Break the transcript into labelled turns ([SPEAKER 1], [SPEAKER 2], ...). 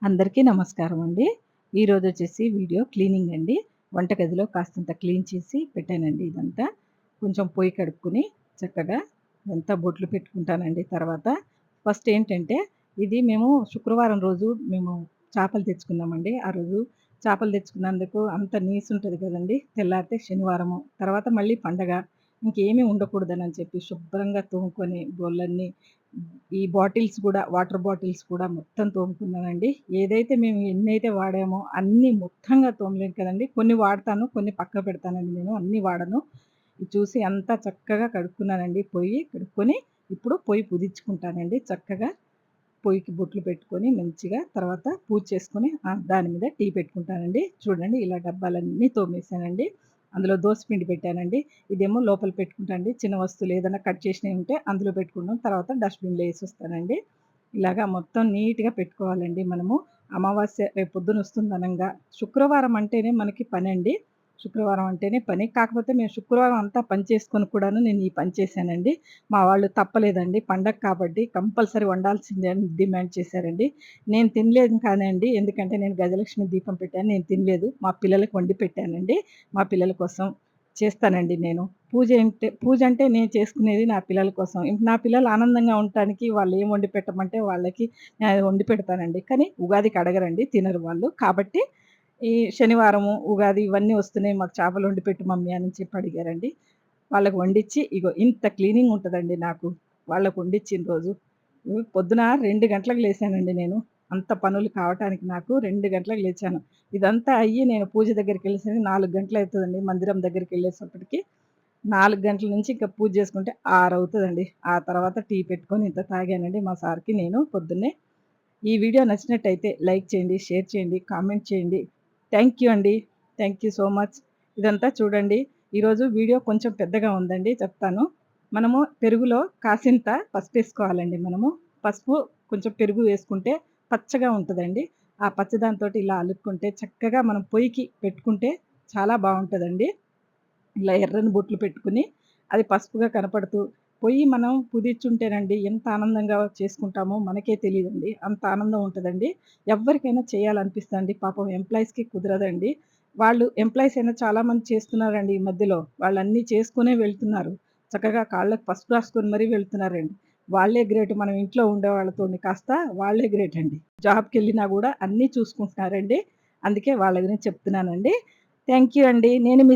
[SPEAKER 1] అందరికీ నమస్కారం అండి. ఈరోజొచ్చేసి వీడియో క్లీనింగ్ అండి. వంటగదిలో కాస్తంత క్లీన్ చేసి పెట్టానండి ఇదంతా. కొంచెం పొయ్యి కడుక్కొని చక్కగా ఇదంతా బొట్లు పెట్టుకుంటానండి తర్వాత. ఫస్ట్ ఏంటంటే ఇది మేము శుక్రవారం రోజు మేము చేపలు తెచ్చుకున్నామండి. ఆ రోజు చేపలు తెచ్చుకున్నందుకు అంత నీసుంటది కదండీ! తెల్లారితే శనివారము. తర్వాత మళ్ళీ పండగ. ఇంకేమీ ఉండకూడదనని చెప్పి శుభ్రంగా తోముకొని బోళ్ళన్నీ ఈ బాటిల్స్ గూడా వాటర్ బాటిల్స్ కూడా మొత్తం తోముకున్నానండి. ఏదైతే మేము ఎన్నైతే వాడామో అన్నీ మొత్తంగా తోమలేను కదండీ! కొన్ని వాడతాను, కొన్ని పక్కకు పెడతానండి నేను. అన్నీ వాడను. ఇది చూసి అంతా చక్కగా కడుక్కున్నానండి పొయ్యి. కడుక్కొని ఇప్పుడు పొయ్యి పుదించుకుంటానండి చక్కగా. పొయ్యికి బొట్లు పెట్టుకొని మంచిగా తర్వాత పూజ చేసుకొని దాని మీద టీ పెట్టుకుంటానండి. చూడండి ఇలా డబ్బాలన్నీ తోమేసానండి. అందులో దోసపిండి పెట్టానండి. ఇదేమో లోపల పెట్టుకుంటా అండి. చిన్న వస్తువులు ఏదైనా కట్ చేసినవి ఉంటే అందులో పెట్టుకుంటాం. తర్వాత డస్ట్‌బిన్‌లో ఏసొస్తానండి. ఇలాగా మొత్తం నీట్‌గా పెట్టుకోవాలండి మనము. అమావాస్య రేపు పొద్దున వస్తుందనంగా శుక్రవారం అంటేనే మనకి పనండి. శుక్రవారం అంటేనే పని. కాకపోతే మేము శుక్రవారం అంతా పని చేసుకొని కూడాను నేను ఈ పని చేశానండి. మా వాళ్ళు తప్పలేదండి. పండగ కాబట్టి కంపల్సరీ వండాల్సిందే అని డిమాండ్ చేశారండి. నేను తినలేదు కానండి. ఎందుకంటే నేను గజలక్ష్మి దీపం పెట్టాను. నేను తినలేదు. మా పిల్లలకి వండి పెట్టానండి. మా పిల్లల కోసం చేస్తానండి నేను. పూజంటే నేను చేసుకునేది నా పిల్లల కోసం. నా పిల్లలు ఆనందంగా ఉండటానికి వాళ్ళు ఏం వండి పెట్టమంటే వాళ్ళకి వండి పెడతానండి. కానీ ఉగాదికి అడగరండి. తినరు వాళ్ళు. కాబట్టి ఈ శనివారము, ఉగాది ఇవన్నీ వస్తున్నాయి. మాకు చేపలు వండి పెట్టు మమ్మీ అని చెప్పి అడిగారండి. వాళ్ళకి వండిచ్చి ఇగో ఇంత క్లీనింగ్ ఉంటదండి నాకు. వాళ్ళకి వండిచ్చిన రోజు. పొద్దున 2 గంటలకు లేసానండి నేను. అంత పనులు కావటానికి నాకు 2 గంటలకు లేచాను. ఇదంతా అయ్యి నేను పూజ దగ్గరికెళ్ళేసరికి 4 గంటలయితదండి మందిరం దగ్గరికెళ్ళేసప్పటికి. 4 గంటల నుంచి ఇంక పూజ చేసుకుంటే 6 అవుతదండి. ఆ తర్వాత టీ పెట్టుకొని ఇంత తాగానండి మా సార్‌కి నేను పొద్దున్నే. ఈ వీడియో నచ్చినట్టయితే లైక్ చేయండి, షేర్ చేయండి, కామెంట్ చేయండి. థాంక్ యూ అండి. Thank you so much. ఇదంతా చూడండి. ఈరోజు వీడియో కొంచెం పెద్దగా ఉందండి చెప్తాను. మనము పెరుగులో కాసింత పసుపేసుకోవాలండి మనము. పసుపు కొంచెం పెరుగు వేసుకుంటే పచ్చగా ఉంటదండి. ఆ పచ్చదానితోటి ఇలా అలుక్కుంటే చక్కగా మనం పొయ్యికి పెట్టుకుంటే చాలా బావుంటదండి. ఇలా ఎర్రని బొట్లు పెట్టుకొని, అది పసుపుగా కనపడుతూ, పొయ్యి మనం పుదిచ్చుంటేనండి ఎంత ఆనందంగా చేసుకుంటామో మనకే తెలీదండి. అంత ఆనందం ఉంటదండి. ఎవ్వరికైనా చేయాలనిపిస్తదండి. పాపం ఎంప్లాయీస్‌కి కుదరదండి. వాళ్ళు ఎంప్లాయీస్ అయినా చాలా మంది చేస్తున్నారండి ఈ మధ్యలో. వాళ్ళన్నీ చేసుకునే వెళ్తున్నారు. చక్కగా కాళ్ళకి పసుపు రాసుకొని మరీ వెళ్తున్నారండి. వాళ్ళే గ్రేట్. మనం ఇంట్లో ఉండేవాళ్ళతోని కాస్త వాళ్ళే గ్రేట్ అండి. జాబ్‌కెళ్ళినా గూడా అన్నీ చూసుకుంటున్నారండి. అందుకే వాళ్ళ గురించి చెప్తున్నానండి. థాంక్ యూ అండి. నేను మీ